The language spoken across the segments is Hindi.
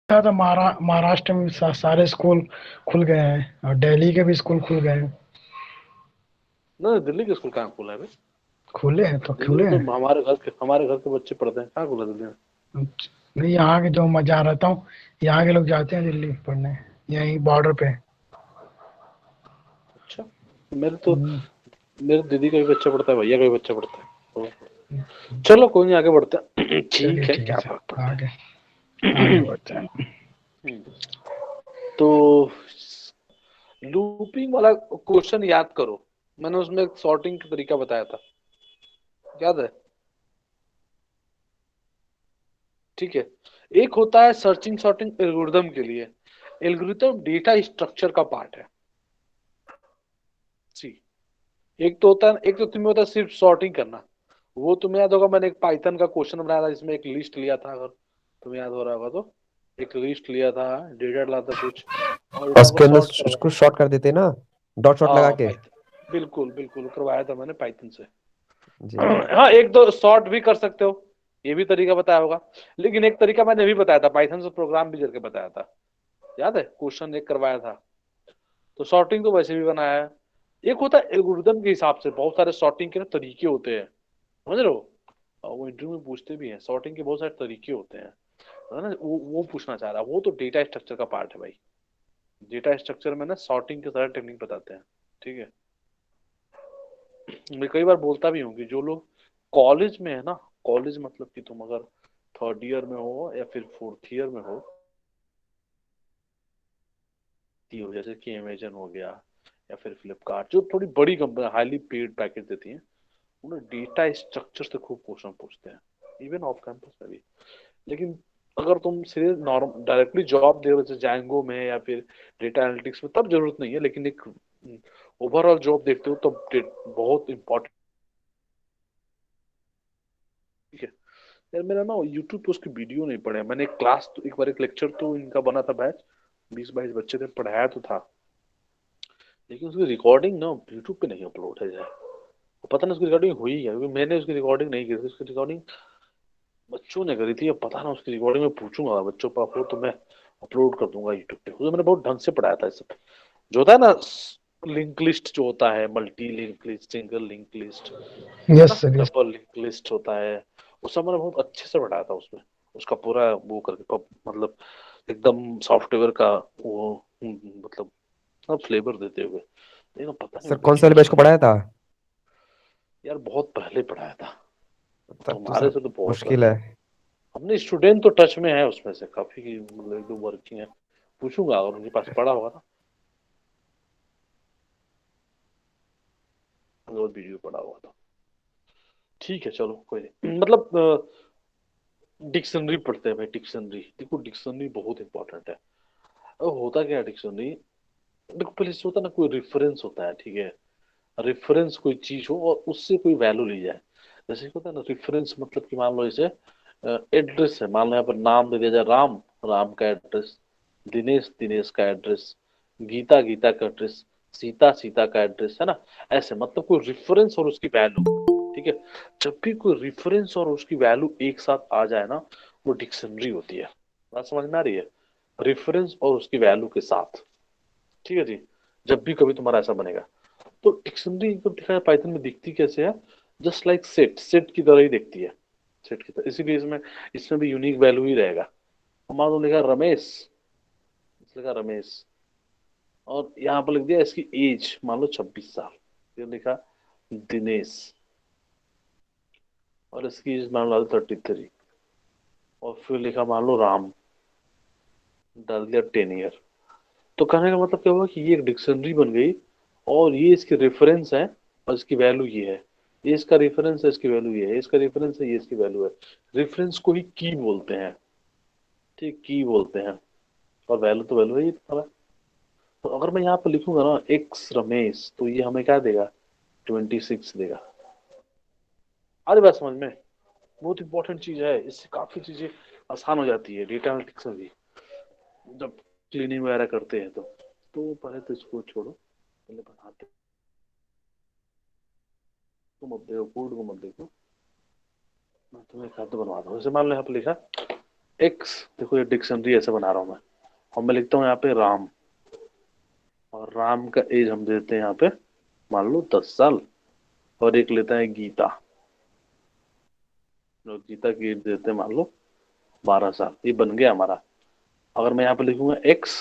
था तो महाराष्ट्र में सारे स्कूल खुल गए हैं और दिल्ली के भी स्कूल खुल गए हैं। ना दिल्ली के स्कूल कहाँ खुला है भाई? खुले हैं तो दिल्ली खुले में तो हैं। हमारे घर के बच्चे पढ़ते हैं, कहाँ खुला दिल्ली में? नहीं, यहाँ के जो मैं जहाँ रहता हूँ, यहाँ के लोग जाते हैं दिल्ली पढ़ने, यहीं बॉर्डर पे। अच्छा। मेरे तो हम्म, मेरे दीदी का भी बच्चा पढ़ता है, भैया का भी बच्चा पढ़ता है तो। चलो कोई नहीं, आगे बढ़ते हैं। चलिए ठीक है, ठीक है क्या फर्क सर, पड़ता आगे आगे है। बढ़ते हैं। तो लूपिंग वाला क्वेश्चन याद करो। मैंने उसमें एक सॉर्टिंग का तरीका बताया था, याद है? ठीक है। एक होता है सर्चिंग सॉर्टिंग एल्गोरिदम के लिए। एल्गोरिदम डेटा स्ट्रक्चर का पार्ट है। सी। एक तो होता है, एक तो तुम्हें होता है सिर्फ सॉर्टिंग करना। वो तुम्हें याद होगा, मैंने एक पाइथन का क्वेश्चन बनाया था जिसमें एक लिस्ट लिया था, अगर तुम्हें याद हो रहा होगा तो। एक लिस्ट लिया था, डेटा डाला था कुछ, और और डेटा को उसके अंदर सॉर्ट करवा। उसको शॉर्ट कर देते ना, डॉट शॉट लगा हाँ के। पाइथन, बिल्कुल बिल्कुल करवाया था मैंने पाइथन से। जी जी। हाँ, एक दो शॉर्ट भी कर सकते हो, ये भी तरीका बताया होगा। लेकिन एक तरीका मैंने भी बताया था, पाइथन से प्रोग्राम भी करके बताया था, याद है? क्वेश्चन एक करवाया था। तो सॉर्टिंग तो वैसे भी बनाया है। एक होता है एल्गोरिदम के हिसाब से, बहुत सारे सॉर्टिंग के ना तरीके होते हैं, समझ रहे हो? और वो इंटरव्यू में पूछते भी हैं, सॉर्टिंग के बहुत सारे तरीके होते हैं, है ना? वो पूछना चाह रहा है, वो तो डेटा स्ट्रक्चर का पार्ट है भाई। डेटा स्ट्रक्चर में ना सॉर्टिंग के सारे टेक्निक बताते हैं, ठीक है? मैं कई बार बोलता भी हूँ कि जो लोग कॉलेज में है ना, कॉलेज मतलब कि तुम अगर थर्ड ईयर में हो या फिर फोर्थ ईयर में हो, जैसे कि अमेजन हो गया या फिर फ्लिपकार्ट, जो थोड़ी बड़ी कंपनी हाईली पेड पैकेज देती हैं, उन्हें डेटा स्ट्रक्चर से खूब क्वेश्चन पूछते हैं, इवन ऑफ कैंपस में भी। लेकिन अगर तुम सीधे नॉर्मल डायरेक्टली जॉब दे रहे हो जैसे जैंगो में या फिर डेटा एनालिटिक्स में, तब जरूरत नहीं है। लेकिन एक ओवरऑल जॉब देखते हो तो बहुत इंपॉर्टेंट। ठीक है यार, मेरा ना यूट्यूब पे उसकी वीडियो नहीं पड़े, मैंने एक क्लास तो एक बार एक लेक्चर तो इनका बना था, बैच 20-22 बच्चे थे, पढ़ाया तो था। लेकिन उसकी रिकॉर्डिंग ना यूट्यूब पे नहीं अपलोड है यार। वो पता नहीं उसकी रिकॉर्डिंग हुई है, क्योंकि मैंने उसकी रिकॉर्डिंग नहीं की थी, उसकी रिकॉर्डिंग बच्चों ने करी थी। अब पता ना, उसकी रिकॉर्डिंग में पूछूंगा, बच्चों का हो तो मैं अपलोड कर दूंगा यूट्यूब पे। उसे मैंने बहुत ढंग से पढ़ाया था इस सब, जो होता है ना, लिंक लिस्ट जो होता है, multi link list, single link list, है यस ना, sir, yes. Double link list होता है। वो सब मैंने बहुत अच्छे से पढ़ाया था उसमें। उसका पूरा वो करके मतलब एकदम सॉफ्टवेयर का वो, मतलब सब फ्लेवर देते हुए। लेकिन पता नहीं सर वो कौन से वीडियो वाले बैच को पढ़ाया था? यार बहुत पहले पढ़ाया था, तब तो तुम्हारे सर से तो बहुत मुश्किल पहले। है। अपने स्टूडेंट तो टच में है उसमें से काफी की, मतलब एक दो वर्किंग है। पूछूंगा अगर उनके पास पड़ा होगा ना, अगर वीडियो पड़ा होगा तो। ठीक है चलो, कोई नहीं। मतलब डिक्शनरी पढ़ते हैं भाई, डिक्शनरी देखो, डिक्शनरी बहुत इंपॉर्टेंट है। अब होता क्या है डिक्शनरी, देखो पहले से होता है ना, कोई रेफरेंस होता है, ठीक है? रेफरेंस कोई चीज हो और उससे कोई वैल्यू ली जाए। जैसे कि होता है ना रेफरेंस, मतलब कि मान लो जैसे एड्रेस है, मान लो यहाँ पर नाम दे दिया जाए राम, राम का एड्रेस, दिनेश, दिनेश का एड्रेस, गीता, गीता का एड्रेस, सीता, सीता का एड्रेस, है ना? ऐसे मतलब कोई रेफरेंस और उसकी वैल्यू, ठीक है? जब भी कोई रेफरेंस और उसकी वैल्यू एक साथ आ जाए ना, वो डिक्शनरी होती है। बात समझ में आ रही है? रेफरेंस और उसकी वैल्यू के साथ, ठीक है जी? जब भी कभी तुम्हारा ऐसा बनेगा, तो डिक्शनरी को दिखा है पाइथन में दिखती कैसे है, जस्ट लाइक सेट, सेट की तरह ही दिखती है, सेट की तरह। इसीलिए इसमें इसमें भी यूनिक वैल्यू ही रहेगा। मान लो लिखा रमेश, लिखा रमेश, और यहाँ पर लिख दिया इसकी एज, मान लो 26 साल, फिर लिखा दिनेश, और इसकी एज मान लो 33, और फिर लिखा मान लो राम, डाल दिया 10 ईयर। तो कहने का मतलब क्या हुआ कि ये एक डिक्शनरी बन गई, और ये इसके रेफरेंस है, और इसकी वैल्यू ये है। ये इसका रेफरेंस है, इसकी वैल्यू ये है, इसका रेफरेंस है, ये इसकी वैल्यू है। रेफरेंस को ही की बोलते हैं, ठीक, की बोलते हैं। और वैल्यू तो वैल्यू है ही तुम्हारा। तो अगर मैं यहाँ पे लिखूंगा ना एक्स रमेश, तो ये हमें क्या देगा? 26 देगा। अरे बात समझ में? बहुत इंपॉर्टेंट चीज है, इससे काफी चीजें आसान हो जाती है डेटा एनालिटिक्स में भी, जब क्लीनिंग वगैरह करते हैं तो पहले तो इसको छोड़ो, पहले बनाते को मत देखो, कोड को मत देखो, मैं तुम्हें खाद्य बनवा दूँ। जैसे मान लो यहाँ पे लिखा एक्स, देखो ये डिक्शनरी ऐसे बना रहा हूं मैं, और मैं लिखता हूँ यहाँ पे राम, और राम का एज हम देते हैं यहाँ पे मान लो 10 साल, और एक लेता है गीता, जो गीता की एज देते हैं मान लो 12 साल। ये बन गया हमारा। अगर मैं यहाँ पे लिखूंगा एक्स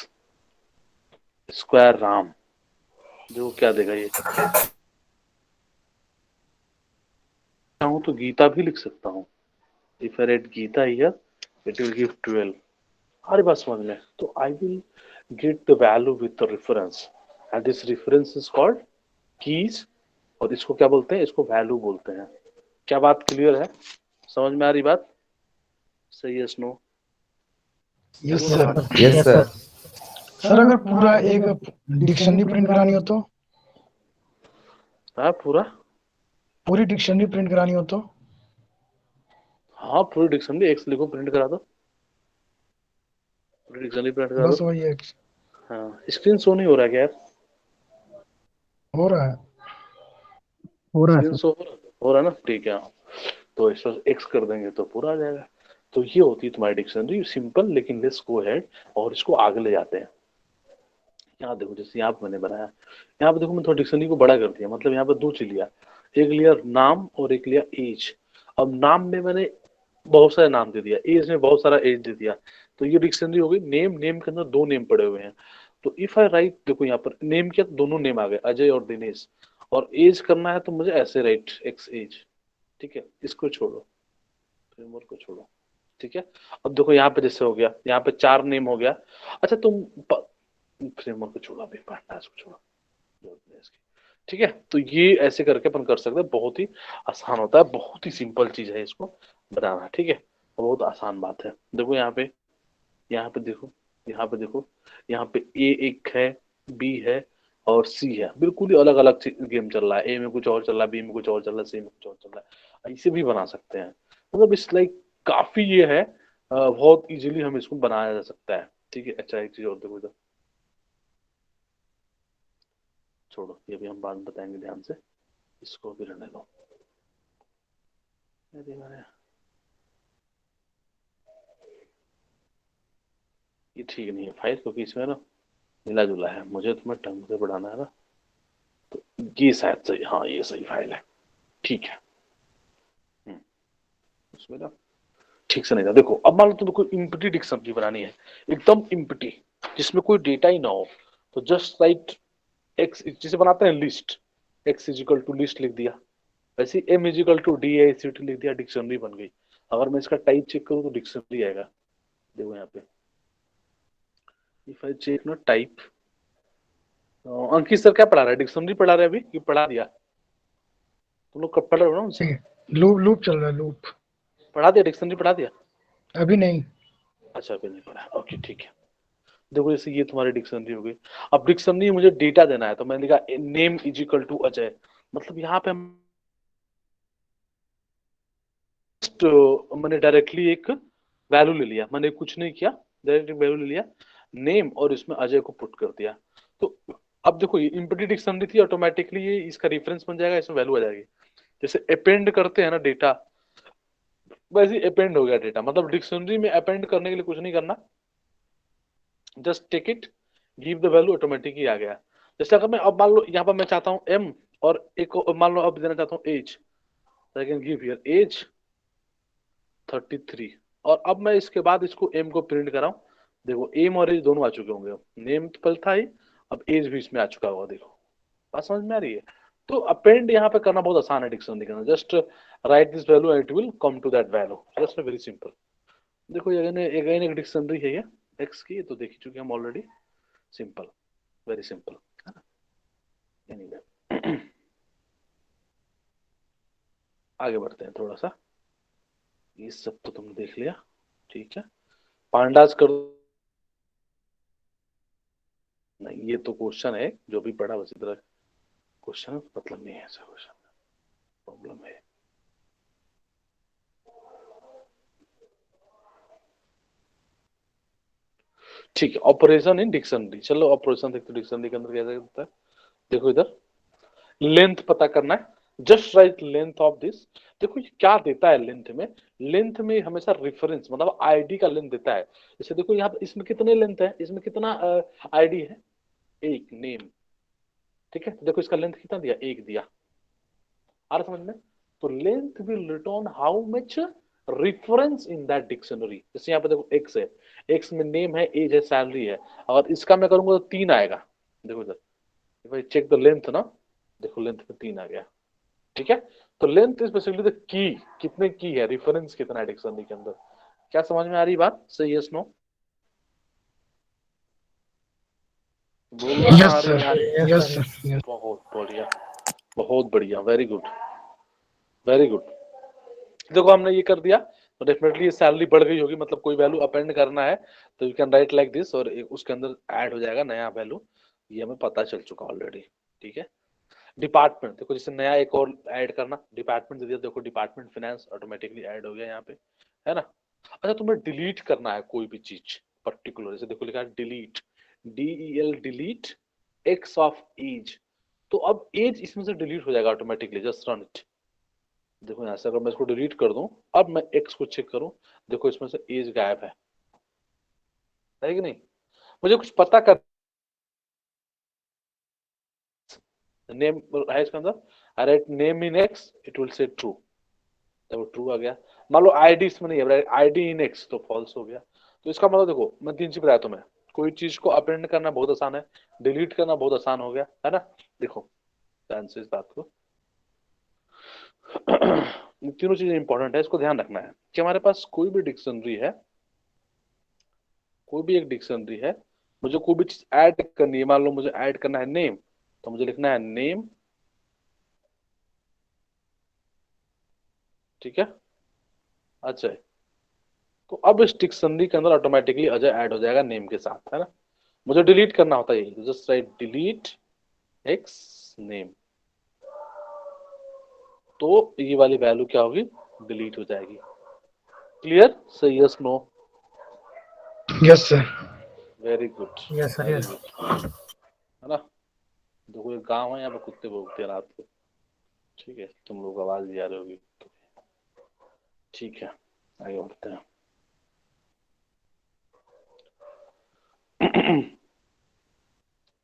स्क्वायर राम, जो क्या देगा ये, चाहूँ तो गीता भी लिख सकता हूँ। If I write Geeta here it will give 12। हमारी बात समझ में, तो I will get the value with the reference, and this reference is called keys, और इसको क्या बोलते हैं, इसको वैल्यू बोलते हैं। क्या बात क्लियर है, समझ में आ रही बात? सही यस नो? यस बोलो सर। हाँ। Yes sir. सर अगर पूरा एक डिक्शनरी प्रिंट करानी हो तो, हाँ पूरा, पूरी डिक्शनरी प्रिंट करानी हो तो, हाँ पूरी डिक्शनरी एक्स लिखो प्रिंट करा दो, पूरी डिक्शनरी प्रिंट करा बस दो। वही है। हाँ स्क्रीन शो नहीं हो रहा क्या यार? हो रहा है, हो रहा है स्क्रीन सर। शो हो रहा है ना, ठीक है हाँ। तो इस पर एक्स कर देंगे तो पूरा आ जाएगा। तो ये होती है तुम्हारी डिक्शनरी, सिंपल, लेकिन लेट्स गो अहेड और इसको आगे ले जाते हैं। यहाँ देखो जैसे यहाँ पे मैंने बनाया, यहाँ पे देखो मैं थोड़ा डिक्शनरी को बड़ा कर दिया, मतलब यहाँ पे दो चीज लिया, एक लिया नाम और एक लिया एज। अब नाम में मैंने बहुत सारे नाम दे दिया, एज में बहुत सारा एज दे दिया, तो ये डिक्शनरी हो गई। नेम, नेम के अंदर दो नेम पड़े हुए हैं, तो इफ आई राइट, देखो यहाँ पर नेम किया तो दोनों नेम आ गए, अजय और दिनेश, और एज करना है तो मुझे ऐसे राइट एक्स एज, ठीक है। इसको छोड़ो, फ्रेमवर्क को छोड़ो, ठीक है। अब देखो यहाँ पे जैसे हो गया, यहाँ पे 4 नेम हो गया। अच्छा तुम फ्रेमवर्क को छोड़ा, अभी पार्टनर्स को छोड़ा, जरूरत नहीं इसकी, ठीक है। तो ये ऐसे करके अपन कर सकते हैं, बहुत ही आसान होता है, बहुत ही सिंपल चीज है इसको बनाना, ठीक है। बहुत आसान बात है। देखो यहाँ पे, यहाँ पे देखो, यहाँ पे देखो, यहाँ पे ए एक है, बी है और सी है, बिल्कुल ही अलग अलग गेम चल रहा है। ए में कुछ और चल रहा है, बी में कुछ और चल रहा है, सी में कुछ और चल रहा है। ऐसे भी बना सकते हैं, मतलब इस लाइक काफी ये है, बहुत इजीली हम इसको बनाया जा सकता है, ठीक है। अच्छा एक चीज और देखो इधर, छोड़ो ये भी हम बाद में बताएंगे ध्यान से, इसको भी रहने दो। अरे मारे, ये ठीक नहीं है फाइल, क्योंकि इसमें ना मिला जुला है, मुझे तुम्हें ढंग से बढ़ाना है ना, तो ये शायद सही, हाँ ये सही फाइल है, ठीक है। हम्म, उसमें ना ठीक से नहीं था। देखो अब मान लो तुमको इम्प्टी डिक्शनरी बनानी है, एकदम इम्प्टी, जिसमें कोई डेटा ही ना हो, तो जस्ट राइट एक्स, जिसे बनाते हैं list, X equal to list लिख दिया, वैसे M equal to D A C T लिख दिया, डिक्शनरी बन गई। अगर मैं इसका टाइप चेक करूँ तो डिक्शनरी आएगा, देखो यहाँ पे, इफ आई चेक ना टाइप। अंकित सर क्या पढ़ा रहा है, डिक्शनरी पढ़ा रहे हैं अभी कि पढ़ा दिया? तुम लोग कब पढ़ रहे हो ना उनसे? ठीक है, लूप लूप चल रहा है, लूप। पढ़ा दिया, डिक्शनरी पढ़ा दिया? अभी नहीं। अच्छा अभी नहीं पढ़ा, ओके ठीक है। देखो जैसे ये तुम्हारी डिक्शनरी हो गई। अब डिक्शनरी मुझे डेटा देना है, तो मैंने लिखा name is equal to Ajay, मतलब यहाँ पे मैंने डायरेक्टली एक वैल्यू ले लिया, मैंने कुछ नहीं किया, डायरेक्ट वैल्यू ले लिया नेम, और इसमें अजय को पुट कर दिया। तो अब देखो ये इम्प्टी डिक्शनरी थी, ऑटोमेटिकली ये इसका रेफरेंस बन जाएगा, इसमें वैल्यू आ जाएगी। जैसे अपेंड करते हैं ना डेटा, वैसे अपेंड हो गया डेटा, मतलब डिक्शनरी में अपेंड करने के लिए कुछ नहीं करना, just take it, give the value, automatic ही आ गया। जैसे अगर मैं अब मान लो यहाँ पर मैं चाहता हूँ एम, और एक मान लो अब देना चाहता हूँ age, I can give here age 33, और अब मैं इसके बाद इसको एम को प्रिंट कराऊं, देखो एम और एज दोनों आ चुके होंगे, नेम तो पहले था ही, अब एज भी इसमें आ चुका होगा, देखो बात समझ में आ रही है। तो अपेंड यहाँ पे करना बहुत आसान है डिक्शनरी के अंदर, just write this value and it will come to that value, just very simple. देखो ये अगेन एक डिक्शनरी है ये एक्स की, तो देख चुके हम ऑलरेडी, सिंपल, वेरी सिंपल, है ना। एनीवे आगे बढ़ते हैं थोड़ा सा, ये सब तो तुमने देख लिया, ठीक है। पांडास कर, नहीं ये तो क्वेश्चन है, जो भी पढ़ा उसी तरह क्वेश्चन, मतलब नहीं है ऐसा क्वेश्चन, प्रॉब्लम है। ठीक है, ऑपरेशन इन डिक्शनरी, चलो ऑपरेशन देखते डिक्शनरी के अंदर कैसे होता है। देखो इधर लेंथ पता करना है, just right length of this. देखो ये क्या देता है लेंथ में, लेंथ में हमेशा रेफरेंस मतलब आईडी का लेंथ देता है। जैसे देखो यहाँ पे इसमें कितने लेंथ है, इसमें कितना आईडी है, एक नेम, ठीक है। तो देखो इसका लेंथ कितना दिया, एक दिया, आ रहा समझ में। तो length will return how much reference in that dictionary. जैसे यहाँ पे देखो एक्स है, एक्स में नेम है, एज है, सैलरी है, और इसका मैं करूंगा तो 3 आएगा। देखो इधर भाई चेक द लेंथ ना, देखो लेंथ में 3 आ गया, ठीक है। तो length is basically the key, कितने की है, रेफरेंस कितना है डिक्शनरी के अंदर। क्या समझ में आ रही बात, सही यस नो, बोलो हाँ यस आ रही सर, नहीं आ रही। Yes sir, yes. बहुत बढ़िया, बहुत बढ़िया, वेरी गुड, वेरी गुड। देखो हमने ये कर दिया, तो डेफिनेटली ये सैलरी बढ़ गई होगी, मतलब कोई वैल्यू अपेंड करना है तो you can write like this, और उसके अंदर ऐड हो जाएगा नया वैल्यू, ये हमें पता चल चुका ऑलरेडी, ठीक है। डिपार्टमेंट देखो, जैसे नया एक और ऐड करना, डिपार्टमेंट दे दिया, देखो डिपार्टमेंट फाइनेंस ऑटोमेटिकली ऐड हो गया यहाँ पे, है ना। अच्छा तुम्हें डिलीट करना है कोई भी चीज पर्टिकुलर, जैसे देखो लिखा है delete, DEL delete X of age, तो अब एज इसमें से डिलीट हो जाएगा ऑटोमेटिकली, जस्ट रन इट। देखो यहाँ से अगर मैं इसको डिलीट कर दूं, अब मैं एक्स को चेक करूं, देखो इसमें से एज गायब है कि नहीं। मुझे कुछ पता कर, नेम है इसके अंदर, I write name in x, it will say true, तो ट्रू आ गया। मान लो आईडी इसमें नहीं है, आईडी इन एक्स, तो फॉल्स हो गया। तो इसका मतलब देखो मैं 3 चीज बताया तुम्हें, कोई चीज को अपेंड करना बहुत आसान है, डिलीट करना बहुत आसान हो गया, है ना। देखो ध्यान से इस बात को तीनों चीजें इंपॉर्टेंट है, इसको ध्यान रखना है कि हमारे पास कोई भी डिक्शनरी है, कोई भी एक डिक्शनरी है, मुझे कोई भी चीज ऐड करनी है, मान लो मुझे ऐड करना है नेम, तो मुझे लिखना है नेम, ठीक है, अच्छा है। तो अब इस डिक्शनरी के अंदर ऑटोमेटिकली अजय ऐड हो जाएगा नेम के साथ, है ना। मुझे डिलीट करना होता है यही, just right delete x name, तो ये वाली वैल्यू क्या होगी, डिलीट हो जाएगी। क्लियर, सही yes no, yes sir. Very good, yes sir, very yes. Good, है ना। देखो ये गांव है, यहाँ पे कुत्ते भौंकते हैं रात को, ठीक है, तुम लोग आवाज भी आ रही होगी, ठीक है, आगे बढ़ते हैं।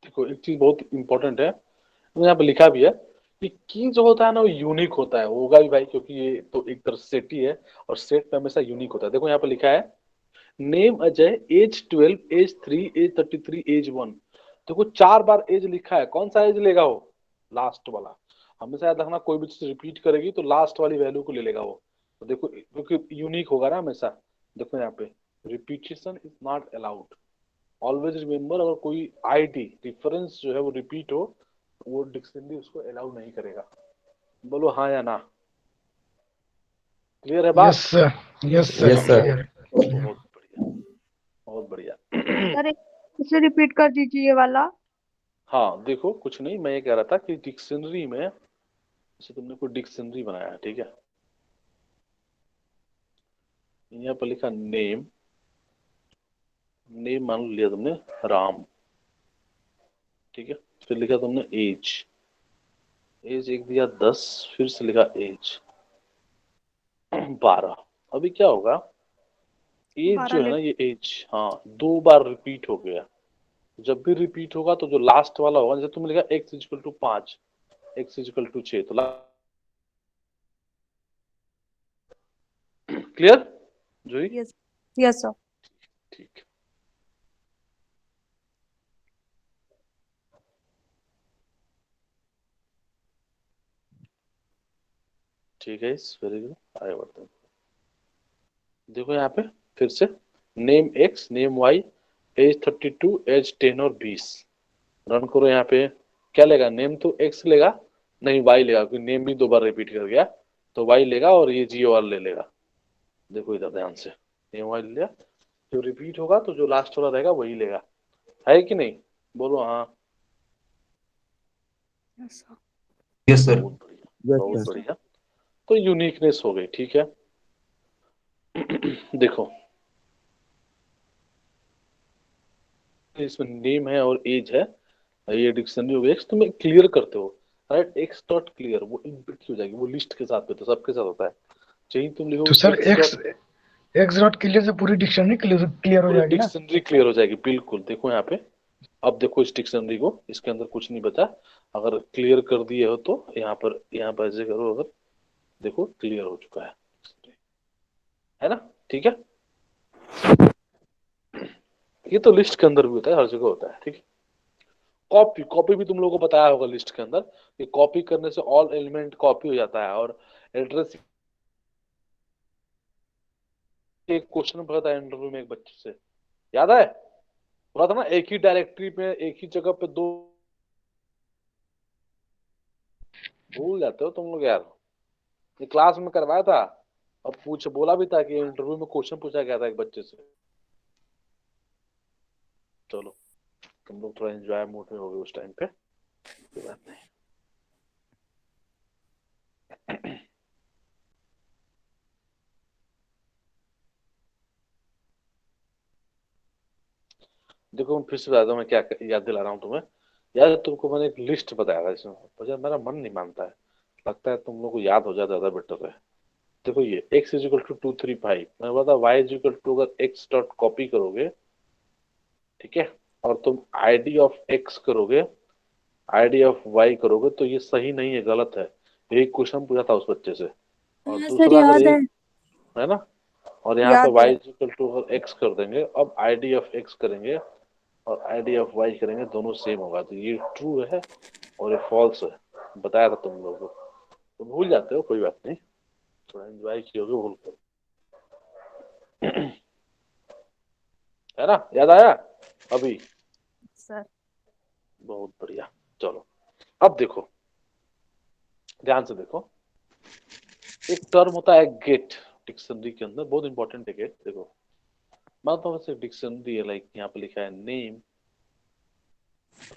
देखो एक चीज बहुत इंपॉर्टेंट है, तो यहाँ पे लिखा भी है कि की जो होता है ना वो यूनिक होता है, होगा भी भाई, क्योंकि ये तो एक तरह सेट ही है, और सेट में हमेशा यूनिक होता है। देखो यहाँ पे लिखा है name Ajay, age 12, age 3, age 33, age 1। देखो 4 बार एज लिखा है, कौन सा एज लेगा वो, लास्ट वाला। हमेशा याद रखना कोई भी चीज रिपीट करेगी तो लास्ट वाली वैल्यू को ले लेगा वो, तो देखो क्योंकि यूनिक होगा ना हमेशा। देखो यहाँ पे repetition is not allowed, always remember, अगर कोई आईडी रेफरेंस जो है वो रिपीट हो, वो डिक्शनरी उसको अलाउ नहीं करेगा। बोलो हाँ या ना, क्लियर है यस बात। Sir, yes sir, yes sir. Clear है। बहुत बढ़िया, बहुत बढ़िया। सर इसे रिपीट कर दीजिए ये वाला। हाँ देखो कुछ नहीं, मैं ये कह रहा था कि डिक्शनरी में, जैसे तुमने कोई डिक्शनरी बनाया है, ठीक है, यहाँ पर लिखा नेम, नेम मान लिया तुमने राम, ठीक है, फिर लिखा तुमने एज, एज एक दिया 10, फिर से लिखा एज 12। अभी क्या होगा, एज 12 जो है ना ये एज, हाँ 2 बार रिपीट हो गया। जब भी रिपीट होगा तो जो लास्ट वाला होगा, जैसे तुमने लिखा X equal to 5, X equal to 6, तो क्लियर जोई, यस, यस सर। ठीक, ठीक है, इस वेरी गुड, आगे बढ़ते हैं। देखो यहाँ पे फिर से name X, name Y, age 32, age 10 और 20, रन करो। यहाँ पे क्या लेगा, नेम तो एक्स लेगा, नहीं वाई लेगा, क्योंकि नेम भी 2 बार रिपीट कर गया, तो वाई लेगा, और ये जीओ आर ले लेगा। देखो इधर ध्यान से, नेम वाई ले लिया, जो रिपीट होगा तो जो लास्ट वाला रहेगा वही लेगा, है कि नहीं, बोलो हाँ। Yes sir. Yes sir. बहुत बढ़िया, यस बहुत सर। बढ़िया। तो यूनिकनेस हो गई, ठीक है। देखो इसमें नेम है और एज है, ये डिक्शनरी हो गई, तुम्हें क्लियर करते हो, राइट, एक्स डॉट क्लियर वो इनपुट की हो जाएगी, वो लिस्ट के साथ पे तो सबके साथ होता है। चाहिए तुम तो लिखोगे sir x x dot, x dot clear से पूरी डिक्शनरी क्लियर हो पूरी जाएगी ना? डिक्शनरी क्लियर हो जाएगी, बिल्कुल। देखो यहाँ पे, अब देखो इस डिक्शनरी को, इसके अंदर कुछ नहीं बचा। अगर क्लियर कर दिए हो तो यहाँ पर ऐसे करो, अगर देखो क्लियर हो चुका है ना? ठीक है, ये तो लिस्ट के अंदर भी होता है, हर जगह होता है, ठीक है। कॉपी, कॉपी भी तुम लोगों को बताया होगा लिस्ट के अंदर कि कॉपी करने से ऑल एलिमेंट कॉपी हो जाता है। और एड्रेस, एक क्वेश्चन पूछा था इंटरव्यू में एक बच्चे से, याद है? बोला था ना एक ही डायरेक्टरी में एक ही जगह पे दो, भूल जाते हो तुम लोग यार। ये क्लास में करवाया था और पूछ बोला भी था कि इंटरव्यू में क्वेश्चन पूछा गया था एक बच्चे से। चलो, तुम लोग थोड़ा एंजॉय मूड में हो गए उस टाइम पे, कोई बात नहीं। देखो मैं फिर से बता दूं, मैं क्या याद दिला रहा हूँ तुम्हें। यार तुमको मैंने एक लिस्ट बताया था इसमें, मुझे मेरा मन नहीं मानता है। लगता है तुम लोग को याद हो जाए ज्यादा बेटर है। देखो ये x इज इक्वल टू 235, मैं बता y इज इक्वल टू, अगर x डॉट कॉपी करोगे, ठीक है, और तुम id ऑफ x करोगे, id ऑफ y करोगे, तो ये सही नहीं है, गलत है। एक क्वेश्चन पूछा था उस बच्चे से। और हाँ सर दूसरा, अगर याद है। एक, है ना, और यहाँ पे याद y है। इज इक्वल टू अगर x कर देंगे, अब id ऑफ x करेंगे और id ऑफ y करेंगे, दोनों सेम होगा, तो ये ट्रू है और ये फॉल्स है। बताया था तुम लोगों को, तो भूल जाते हो, कोई बात नहीं, थोड़ा एंजॉय किए भूल कर। है ना, याद आया अभी? सर बहुत बढ़िया। चलो, अब देखो, ध्यान से देखो, एक टर्म होता है गेट डिक्शनरी के अंदर, बहुत इंपॉर्टेंट है गेट। देखो मान तो वैसे डिक्शनरी है, लाइक यहाँ पे लिखा है नेम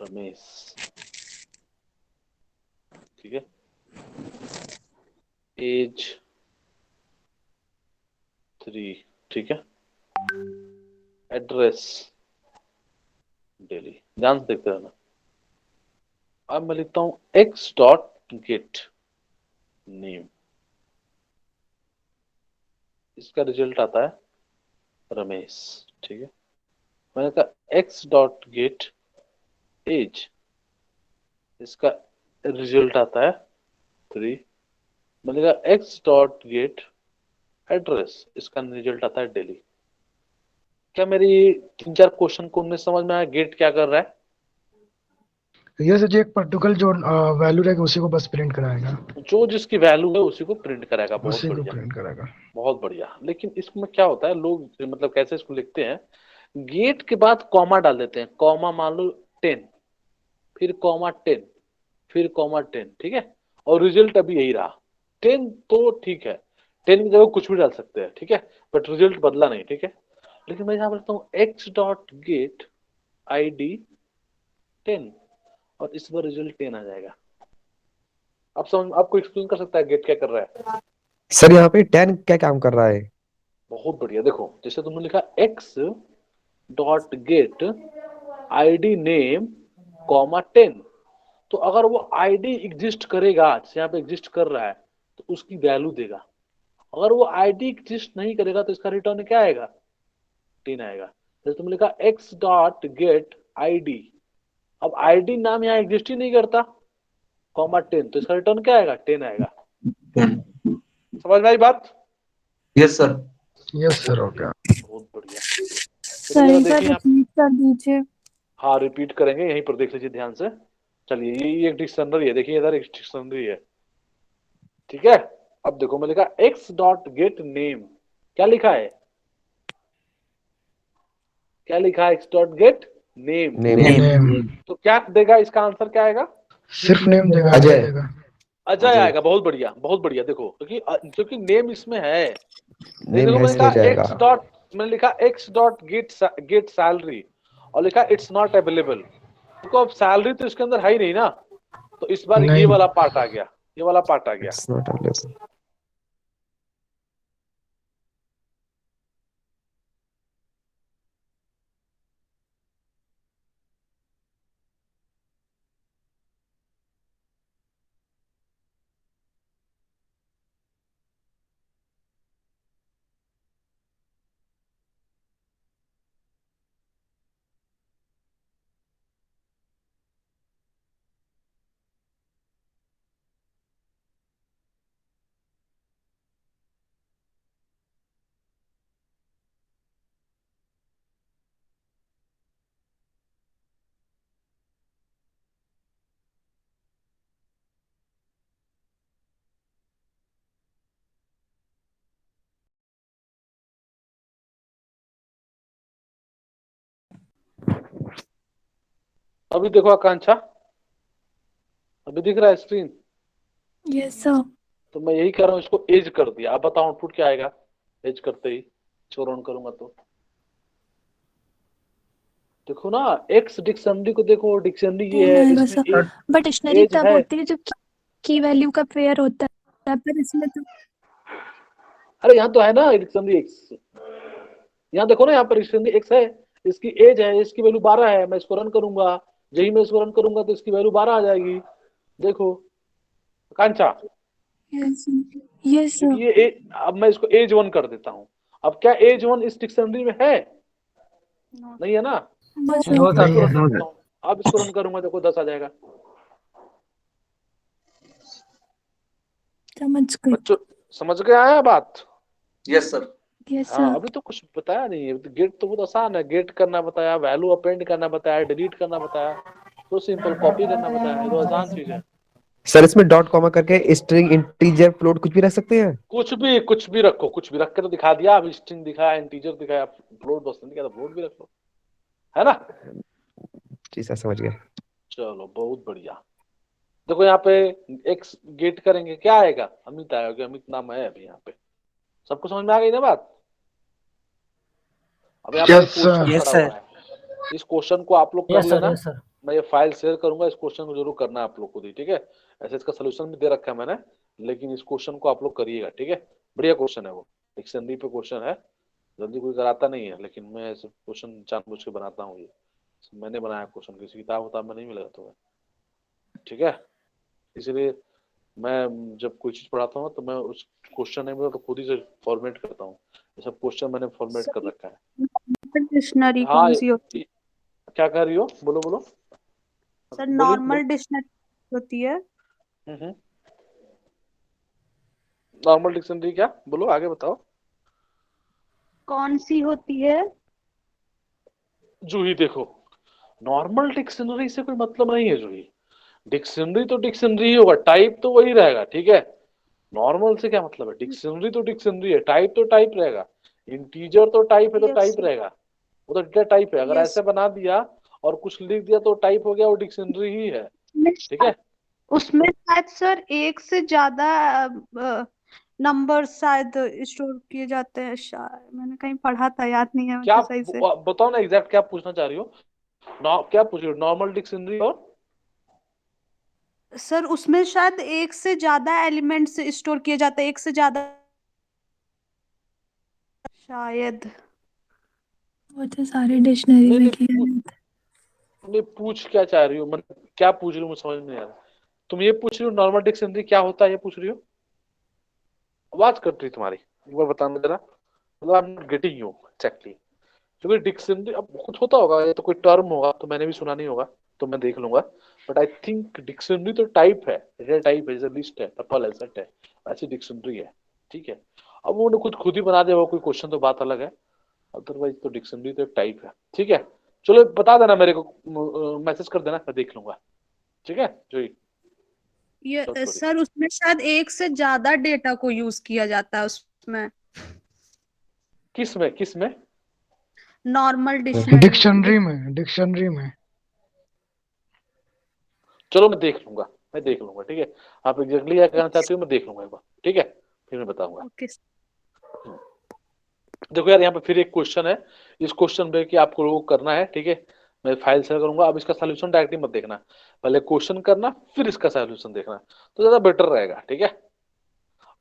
रमेश, ठीक है, एज 3, ठीक है, एड्रेस दिल्ली। ध्यान से देखते रहना। अब मैं लिखता हूं एक्स डॉट गेट नेम, इसका रिजल्ट आता है रमेश, ठीक है। मैंने कहा एक्स डॉट गेट एज, इसका रिजल्ट आता है 3। मैंने कहा एक्स डॉट गेट एड्रेस, इसका रिजल्ट आता है दिल्ली। क्या मेरी 3-4 क्वेश्चन को उनमें समझ में आया गेट क्या कर रहा है? ये सर जी एक पर्टिकुलर जो वैल्यू रहेगा उसी को बस प्रिंट कराएगा, जो जिसकी वैल्यू है उसी को प्रिंट करेगा। बहुत उसी को बढ़िया, प्रिंट करेगा। बहुत बढ़िया। लेकिन इसमें क्या होता है, लोग मतलब कैसे इसको लिखते हैं, गेट के बाद कॉमा डाल देते हैं, कॉमा मान लो 10, फिर कॉमा 10, फिर कॉमा 10, ठीक है, और रिजल्ट अभी यही रहा 10, तो ठीक है, 10 की जगह कुछ भी डाल सकते हैं, ठीक है, बट रिजल्ट बदला नहीं, ठीक है। लेकिन मैं यहाँ बोलता हूँ x dot gate I D 10, और इस बार रिजल्ट 10 आ जाएगा। आप समझ, आपको एक्सप्लेन कर सकता है गेट क्या कर रहा है? सर यहाँ पे 10 क्या काम कर रहा है? बहुत बढ़िया। देखो जैसे तुमने लिखा x dot gate ID name comma 10, तो अगर वो आईडी एग्जिस्ट करेगा, जैसे यहाँ पे एग्जिस्ट कर रहा है, तो उसकी वैल्यू देगा। अगर वो आईडी एग्जिस्ट नहीं करेगा तो इसका रिटर्न क्या आएगा? 10 आएगा। जैसे तुमने लिखा एक्स डॉट गेट आईडी, अब आईडी नाम यहाँ एग्जिस्ट ही नहीं करता, कॉमा 10, तो इसका रिटर्न क्या आएगा? 10 आएगा। समझ में आई बात? Yes sir. यस बहुत सर, हो बढ़िया, गया। बहुत बढ़िया। चलिए सर जरा एक बार देखिए आप। रिपीट कर दीजिए। हाँ रिपीट करेंगे, यहीं पर देख लीजिए ध्यान से। चलिए ये एक डिक्शनरी है, देखिए इधर एक डिक्शनरी है, ठीक है। अब देखो मैं लिखा एक्स डॉट गेट नेम, क्या लिखा है? क्या लिखा है? X dot gate name. Name. Name, तो क्या देगा, इसका आंसर क्या आएगा? सिर्फ नेम देगा, अजय अजय। देगा। अजय अजय। आएगा। बहुत बढ़िया, बहुत बढ़िया। देखो क्योंकि नेम इसमें है, लेकिन नेम देखो है मैंने इसलिए कहा जाएगा। एक्स डॉट, मैंने लिखा एक्स डॉट गेट सैलरी और लिखा इट्स नॉट अवेलेबल। देखो अब सैलरी तो इसके अंदर है ही नहीं ना, तो इस बार ये नहीं, वाला पार्ट आ गया, ये वाला पार्ट आ गया। It's not available. अभी देखो आकांक्षा, अभी दिख रहा है स्क्रीन? Yes sir. तो मैं यही कह रहा हूँ, इसको एज कर दिया। आप बताओ आउटपुट क्या आएगा एज करते ही, इसको रन करूंगा तो। देखो ना, एक्स डिक्शनरी को देखो, डिक्शनरी ये टेन है, आएगा इसमें सर, बट डिक्शनरी एज तब है। होती है जब की वैल्यू का पेयर होता है, पर इसमें तो अरे यहाँ तो है ना डिक्शनरी एक्स, यहाँ देखो ना, यहाँ पर डिक्शनरी एक्स है, इसकी एज है, इसकी वैल्यू 12 है। मैं इसको रन करूंगा, यही मैं इसको रन करूंगा तो इसकी वैल्यू 12 आ जाएगी। देखो कांचा, यस यस क्योंकि सर। ये अब मैं इसको एज 1 कर देता हूँ। अब क्या एज 1 इस डिक्शनरी में है? नहीं है ना? नो तो नो सर। मैं नहीं इसको है। रन करता हूँ। अब इसको रन करूंगा, देखो 10 आ जाएगा। समझ गई। बच्चों समझ गए आया बात? Yes sir. यस हाँ, सर। अभी तो कुछ बताया नहीं है। गेट तो बहुत आसान है, गेट करना बताया, वैल्यू अपेंड करना बताया, डिलीट करना बताया, तो सिंपल कॉपी करना बताया, ये तो आसान चीज है। सर इसमें डॉट कॉमा करके स्ट्रिंग इंटीजर फ्लोट कुछ भी रख सकते हैं? कुछ भी रखो, कुछ भी रख के तो दिखा दिया। अब स्ट्रिंग दिखाया, इंटीजर दिखाया, फ्लोट बस नहीं किया, तो फ्लोट भी रख लो, है ना? जी सर समझ गए। चलो बहुत बढ़िया। देखो यहाँ पे एक्स गेट करेंगे, क्या आएगा? अमित आएगा, अमित नाम है अभी यहाँ पे। सबको समझ में आ गई ना बात? अब यहाँ पर एक यस क्वेश्चन सर। यस पड़ा सर। हुआ है, इस क्वेश्चन को आप लोग कर यस सर। लेना। Yes sir. मैं ये फाइल शेयर करूंगा, इस क्वेश्चन को जरूर करना है आप लोग को दी, ठीक है? ऐसे इसका सोल्यूशन भी दे रखा है मैंने, लेकिन इस क्वेश्चन को आप लोग करिएगा, ठीक है? बढ़िया क्वेश्चन है वो, डिक्शनरी पे क्वेश्चन है। जल्दी कोई कराता नहीं है, लेकिन मैं ऐसे क्वेश्चन जानबूझ के बनाता हूँ ये। मैंने बनाया क्वेश्चन, किसी किताब उताब में नहीं मिलेगा तुम्हें, ठीक है? इसलिए मैं जब कोई चीज पढ़ाता हूँ तो मैं उस क्वेश्चन नहीं मिला तो खुद ही से फॉर्मेट करता हूँ। ये सब क्वेश्चन मैंने फॉर्मेट कर रखा है। डिक्शनरी हाँ कौन सी होती क्या कर रही हो? बोलो बोलो, है सर? बोलो नॉर्मल डिक्शनरी होती है। नॉर्मल डिक्शनरी क्या? बोलो आगे बताओ। कौन सी होती है? जूही देखो, नॉर्मल डिक्शनरी से कोई मतलब नहीं है जूही। डिक्शनरी तो डिक्शनरी ही होगा, टाइप तो वही रहेगा, ठीक है? नॉर्मल से क्या मतलब है? डिक्शनरी तो डिक्शनरी है, टाइप तो टाइप रहेगा। इंटीजर तो टाइप है तो यस टाइप रहेगा, वो तो डेटा टाइप है। अगर यस। ऐसे बना दिया और कुछ लिख दिया तो टाइप हो गया, वो डिक्शनरी ही है, ठीक है? उसमें शायद सर एक से ज्यादा नंबर शायद स्टोर किए जाते हैं, शायद मैंने कहीं पढ़ा था, याद नहीं है क्या मुझे सही से। बताओ ना एग्जैक्ट क्या पूछना चाह रही हो? क्या पूछ रही हो? नॉर्मल डिक्शनरी और सर उसमें शायद एक से ज्यादा एलिमेंट्स स्टोर किए जाते हैं, एक से ज्यादा शायद। वो तो सारे डिक्शनरी नहीं में नहीं किया जाता है। नहीं, पूछ क्या चाह रही हो? मतलब क्या पूछ रही हो, मुझे समझ में नहीं आ रहा। तुम ये पूछ रही हो नॉर्मल डिक्शनरी क्या होता है, ये पूछ रही हो? आवाज कट रही तुम्हारी, एक बार बताना जरा। मतलब I am not getting you exactly. क्योंकि डिक्शनरी अब कुछ होता होगा, ये तो कोई टर्म होगा तो मैंने भी सुना नहीं होगा, तो मैं देख लूंगा। बट आई थिंक डिक्शनरी तो टाइप है, जैसे टाइप है, जैसे लिस्ट है, टपल है, सेट है, ऐसी डिक्शनरी है, ठीक है? अब उन्होंने कुछ खुद ही बना दिया वो कोई क्वेश्चन तो बात अलग है, अदरवाइज तो डिक्शनरी तो एक टाइप है, ठीक है? चलो बता देना मेरे को, मैसेज कर देना, मैं देख लूंगा, ठीक है जो? ये सर उसमें शायद एक से ज्यादा डेटा को यूज किया जाता है उसमें। किस में? नॉर्मल डिक्शनरी डिक्शनरी में। चलो मैं देख लूंगा, ठीक है? आप एग्जैक्टली क्या कहना चाहते हो मैं देख लूंगा एक बार, ठीक है? फिर मैं बताऊंगा। ओके। देखो यार, यहाँ पे फिर एक क्वेश्चन है, इस क्वेश्चन पे कि आपको लोग करना है, ठीक है? मैं फाइल शेयर करूंगा। अब इसका सॉल्यूशन डायरेक्टली मत देखना, पहले क्वेश्चन करना, फिर इसका सॉल्यूशन देखना, तो ज्यादा बेटर रहेगा, ठीक है?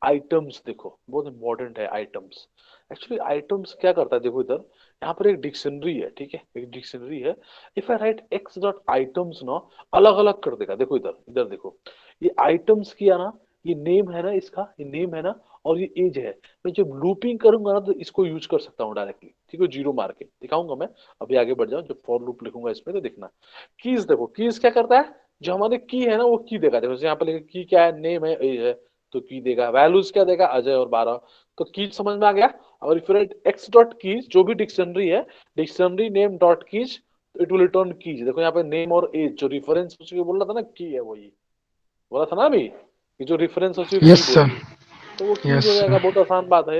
आइटम्स देखो, बहुत इंपॉर्टेंट है आइटम्स। एक्चुअली आइटम्स क्या करता है, देखो इधर, यहाँ पर एक डिक्शनरी है, ठीक है? एक डिक्शनरी है। If I right x dot items ना, अलग अलग कर देगा। देखो इधर, देखो, ये आइटम्स किया ना, ये नेम है ना, इसका ये नेम है ना, और ये एज है। मैं जब लूपिंग करूंगा ना तो इसको यूज कर सकता हूँ डायरेक्टली, ठीक है? जीरो मार के दिखाऊंगा मैं। अभी आगे बढ़ जाऊं, जब फॉर लूप लिखूंगा इसमें तो देखना। कीज देखो, कीज क्या करता है, जो हमारे की है ना वो की देगा। देखो यहाँ पे लिखा की क्या है, नेम है, एज है, तो की देगा। वैल्यूज क्या देगा, अजय और 12। तो कीज समझ में आ गया। और इफ एक्स डॉट कीज, जो भी डिक्शनरी है, dictionary name dot keys, it will return keys. देखो यहाँ पे नेम और एज जो रिफरेंस बोल रहा था ना, की है वही बोला था ना अभी, कि जो रेफरेंस उसी की यस सर। बोली, तो वो कीज यस हो जाएगा। सर। बहुत आसान बात है।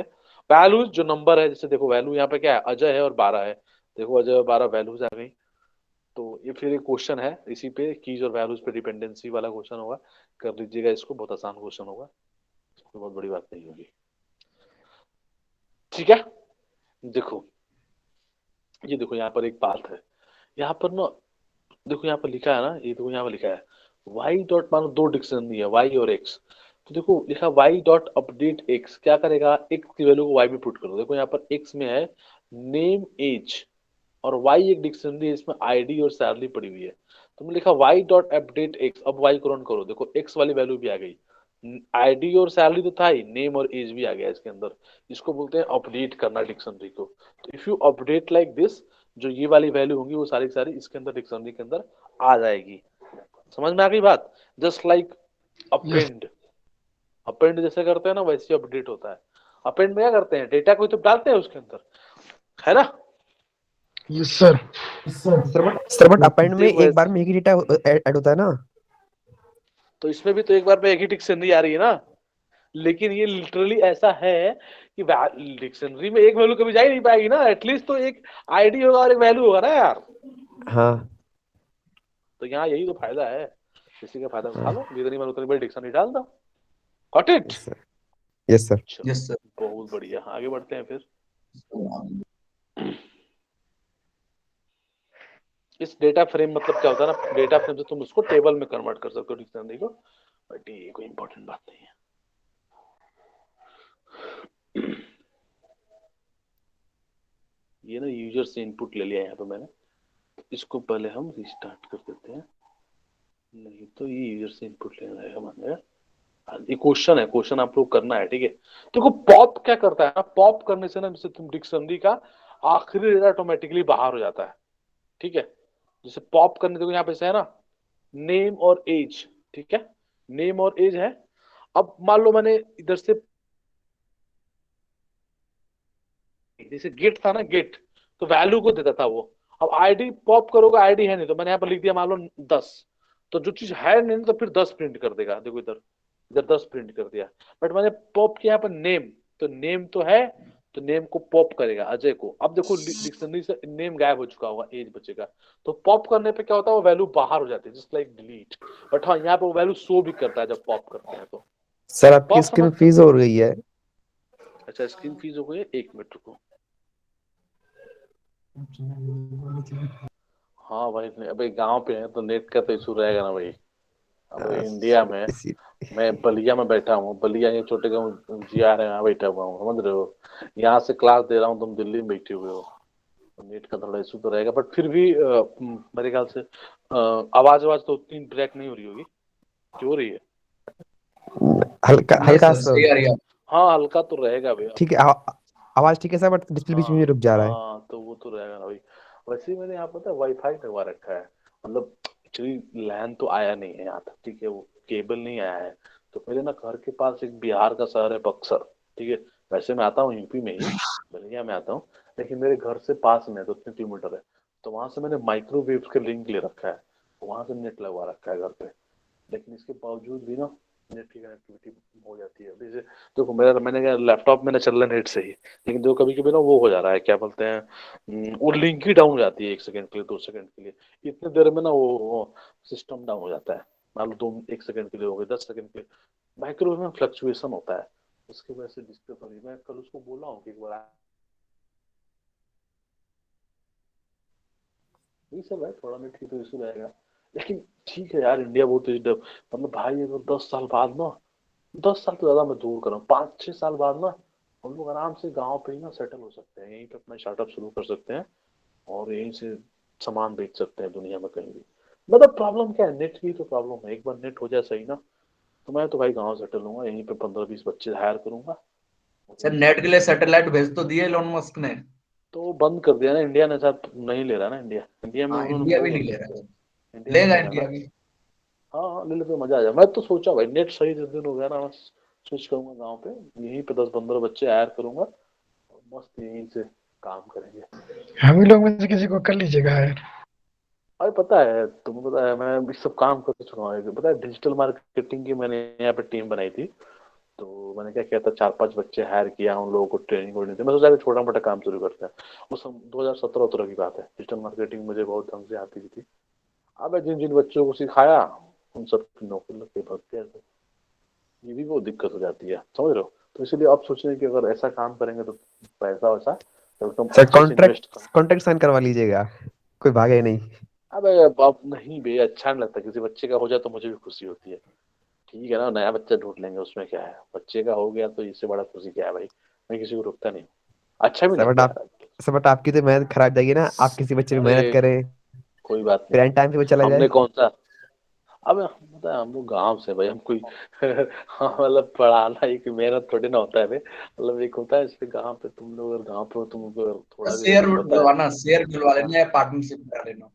वैल्यूज जो नंबर है, जैसे देखो वैल्यू यहाँ पे क्या है, अजय है और 12 है। देखो अजय और 12 वैल्यूज आ गई, तो ये फिर एक क्वेश्चन है इसी पे, कीज और वैल्यूज पे डिपेंडेंसी वाला क्वेश्चन होगा, कर लीजिएगा इसको, बहुत आसान क्वेश्चन होगा, इसमें बहुत बड़ी बात नहीं होगी। ठीक है, देखो ये देखो यहाँ पर एक बात है, यहाँ पर ना देखो यहाँ पर लिखा है ना, ये देखो यहाँ पर लिखा है वाई डॉट, मानो दो डिक्शनरी है वाई और एक्स, तो देखो लिखा वाई डॉट अपडेट एक्स, क्या करेगा एक्स की वैल्यू को वाई में पुट करो। देखो यहाँ पर एक्स में है नेम एज, और वाई एक डिक्शनरी है, इसमें आईडी और सैलरी पड़ी हुई है। तुमने लिखा वाई डॉट अपडेट एक्स, अब वाई को रन करो, देखो एक्स वाली वैल्यू भी आ गई, आईडी और सैलरी तो था ही, नेम और एज भी आ गया इसके अंदर। इसको बोलते हैं अपडेट करना डिक्शनरी को। तो if you update like this, जो ये वाली वैल्यू होंगी वो सारी की सारी इसके अंदर डिक्शनरी के अंदर आ जाएगी। समझ में आ गई बात? जस्ट लाइक अपेंड, अपेंड जैसे करते हैं ना वैसे अपडेट होता है। अपेंड में क्या करते हैं, डेटा कोई तो डालते हैं उसके अंदर, है ना? Yes sir. Sir but append में देखो एक बार ऐसे, में एक ही डेटा ऐड होता है ना। तो इसमें भी तो एक बार में एक ही डिक्शनरी आ रही है ना, लेकिन ये लिटरली ऐसा है कि डिक्शनरी में एक वैल्यू कभी जा ही नहीं पाएगी ना, एटलीस्ट तो एक आईडी होगा और एक वैल्यू होगा ना यार। हाँ तो यहाँ यही तो फायदा है, किसी का फायदा उठा लो, जितनी बार उतनी बार डिक्शनरी डाल दो। Got it? Yes sir, yes sir. Yes sir. बहुत बढ़िया, आगे बढ़ते हैं फिर। इस डेटा फ्रेम मतलब क्या होता है ना, डेटा फ्रेम से तुम उसको टेबल में कन्वर्ट कर सकते हो डिक्शनरी को, बट ये कोई इंपॉर्टेंट बात नहीं है। ये ना यूजर से इनपुट ले लिया यहाँ पे मैंने, इसको पहले हम रिस्टार्ट कर देते हैं, नहीं तो ये यूजर से इनपुट लेना रहेगा मानेगा। ये क्वेश्चन है, क्वेश्चन आप लोग करना है, ठीक है? देखो पॉप क्या करता है ना, पॉप करने से ना जैसे तुम डिक्शनरी का आखिरी डेटा ऑटोमेटिकली बाहर हो जाता है, ठीक है? जैसे पॉप करने, देखो यहाँ पे से है ना नेम और एज, ठीक है? नेम और एज है। अब मान लो मैंने इधर से, जैसे गेट था ना, गेट तो वैल्यू को देता था वो, अब आईडी पॉप करोगे, आईडी है नहीं, तो मैंने यहाँ पर लिख दिया मान लो 10, तो जो चीज है नहीं तो फिर 10 प्रिंट कर देगा। देखो इधर, इधर 10 प्रिंट कर दिया, बट मैंने पॉप किया यहाँ पर नेम, तो नेम तो है, तो नेम को पॉप करेगा अजय को। अब देखो डिक्शनरी से नेम गायब हो चुका होगा, एज बचेगा, तो पॉप करने पे क्या होता है वो वैल्यू बाहर हो जाती है, जस्ट लाइक डिलीट। बट हाँ यहाँ पे वो वैल्यू शो भी करता है जब पॉप करते हैं तो। सर आपकी पॉप स्क्रीन समझ, फ्रीज हो गई है। अच्छा स्क्रीन फ्रीज हो गई है, 1 मिनट रुको। हाँ भाई, अबे गांव पे है तो नेट का तो इशू रहेगा ना भाई। अब इंडिया में, मैं बलिया में बैठा हूँ, बलिया ये छोटे गाँव GR है, यहाँ बैठा हुआ हूँ, समझ रहे हो? यहाँ से क्लास दे रहा हूँ, तुम दिल्ली में बैठे हुए हो, तो नेट का थोड़ा इशू तो रहेगा, बट फिर भी मेरे ख्याल से आवाज तो उतनी ब्रेक नहीं हो रही होगी, क्यों हो रही है? हल्का नहीं हल्का सर, सा। सही आ रही है। हाँ हल्का तो रहेगा भैया। ठीक है, आवाज ठीक है सर, बट डिस्प्ले बीच हाँ में रुक जा रहा है। हाँ, तो वो तो रहेगा ना भाई। वैसे ही मैंने यहाँ पता है वाईफाई लगवा रखा है, मतलब एक्चुअली लैन तो आया नहीं है यहाँ तक, ठीक है? वो केबल नहीं आया है। तो मेरे ना घर के पास एक बिहार का शहर है बक्सर, ठीक है? वैसे मैं आता हूँ यूपी में ही, बलिया में आता हूँ, लेकिन मेरे घर से पास में है, 2-3 किलोमीटर है। तो वहां से मैंने माइक्रोवेव के लिंक ले रखा है, वहां से नेट लगवा रखा है घर पे, लेकिन इसके बावजूद भी ना नेट की कनेक्टिविटी हो जाती है। जैसे देखो मेरा, मैंने क्या लैपटॉप में ना चल रहा है नेट से ही, लेकिन जो कभी कभी ना वो हो जा रहा है, क्या बोलते हैं, वो लिंक ही डाउन हो जाती है 1 सेकंड के लिए, 2 सेकंड के लिए, इतने देर में ना वो सिस्टम डाउन हो जाता है। मान लो 1 सेकंड के लिए हो गए, 10 सेकंड के लिए, माइक्रोवेव में फ्लक्चुएशन होता है, उसकी वजह से दिक्कत हो रही है। मैं कल उसको बोला हूँ कि एक बार ये सब है, थोड़ा नेट की तो इशू रहेगा, लेकिन ठीक है यार, इंडिया बहुत मतलब भाई अगर 10 साल बाद ना, 10 साल तो ज्यादा मैं दूर कर रहा हूँ, 5-6 साल बाद ना हम लोग आराम से गाँव पे ही ना सेटल हो सकते हैं, यहीं पे अपना स्टार्टअप शुरू कर सकते हैं, और यहीं से सामान बेच सकते हैं दुनिया में कहीं भी। मतलब प्रॉब्लम क्या है, नेट की तो प्रॉब्लम है, एक बार नेट हो जाए सही ना, तो मैं तो भाई गाँव सेटल हूँगा, यहीं पे 15-20 बच्चे हायर करूंगा। सर नेट के लिए सैटेलाइट भेज तो दिए इलोन मस्क ने। तो बंद कर दिया ना इंडिया ने, साथ नहीं ले रहा ना इंडिया, इंडिया में हाँ, उन्होंने इंडिया वो भी कर नहीं ले दिया, रहा है। इंडिया नहीं लेगा ले रहा ना। इंडिया भी। हाँ हाँ, ले ले तो मजा आ जाए। मैं तो सोचा भाई नेट सही जिस दिन हो गया ना, बस स्विच करूंगा गाँव पे, यहीं पे 10-15 बच्चे हायर करूंगा, और मस्त यहीं से काम करेंगे। हम ही लोग में से किसी को कर लीजिएगा यार। अरे पता है तुम्हें, पता है मैं इस सब काम कर चुका हूँ, पता है डिजिटल मार्केटिंग की मैंने यहाँ पे टीम बनाई थी, तो मैंने क्या किया था, 4-5 बच्चे हायर किया, उन लोगों को ट्रेनिंग वोनिंग दी। मैं सोचा कि छोटा मोटा काम शुरू करते हैं। वो 2017-18 की बात है। डिजिटल मार्केटिंग मुझे बहुत ढंग से आती थी। अब जिन जिन बच्चों को सिखाया उन सब की नौकरी लग गई, भाग गया। तो ये भी बहुत दिक्कत हो जाती है, समझ रहे हो। तो इसलिए आप सोच रहे हैं कि अगर ऐसा काम करेंगे तो पैसा वैसा तो तुम सर अच्छे से इन्वेस्ट कॉन्ट्रैक्ट कॉन्ट्रैक्ट साइन करवा लीजिएगा, कोई भागे नहीं। अबे अब नहीं बे, अच्छा नहीं लगता। किसी बच्चे का हो जाए तो मुझे भी खुशी होती है। ठीक है ना, नया बच्चा ढूंढ लेंगे, उसमें क्या है। बच्चे का हो गया तो इससे बड़ा खुशी क्या है भाई। मैं किसी को रोकता नहीं हूँ। अच्छा भी नहीं सर बट लगता आप यार। सर बट आपकी तो मेहनत खराब जाएगी ना, आप किसी बच्चे पे मेहनत अरे करें कोई बात फिर नहीं। एंड टाइम पे वो चला हमने जाए। कौन सा, अब पता है हम लोग गांव से भाई, हम कोई हाँ, मतलब पढ़ाना एक मेहनत थोड़ी ना होता है बे। मतलब एक होता है जैसे गांव पे तुम लोग, अगर गांव पे हो तुमको थोड़ा भी शेयर रेवेन्यू पता है। डलवाना, शेयर डलवा हाँ लेना या पार्टनरशिप करा लेना,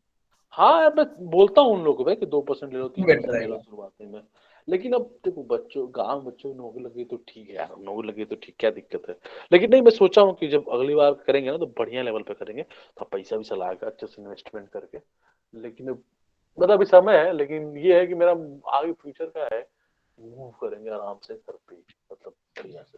हाँ यार, मैं बोलता हूँ उन लोगों को भाई कि 2% ले लो, वो 3% बेटर ले लो रहेगा। शुरुआत में। लेकिन अब देखो, बच्चों गांव बच्चों को नौकरी लगी तो ठीक है यार, नौकरी लगी तो ठीक, क्या दिक्कत है। लेकिन नहीं, मैं सोचा हूँ कि जब अगली बार करेंगे ना तो बढ़िया लेवल पे करेंगे, तो पैसा भी चला आएगा अच्छे से इन्वेस्टमेंट करके। लेकिन मतलब अभी समय है, लेकिन ये है कि मेरा आगे फ्यूचर का है, मूव करेंगे आराम से घर पे ही, मतलब बढ़िया से।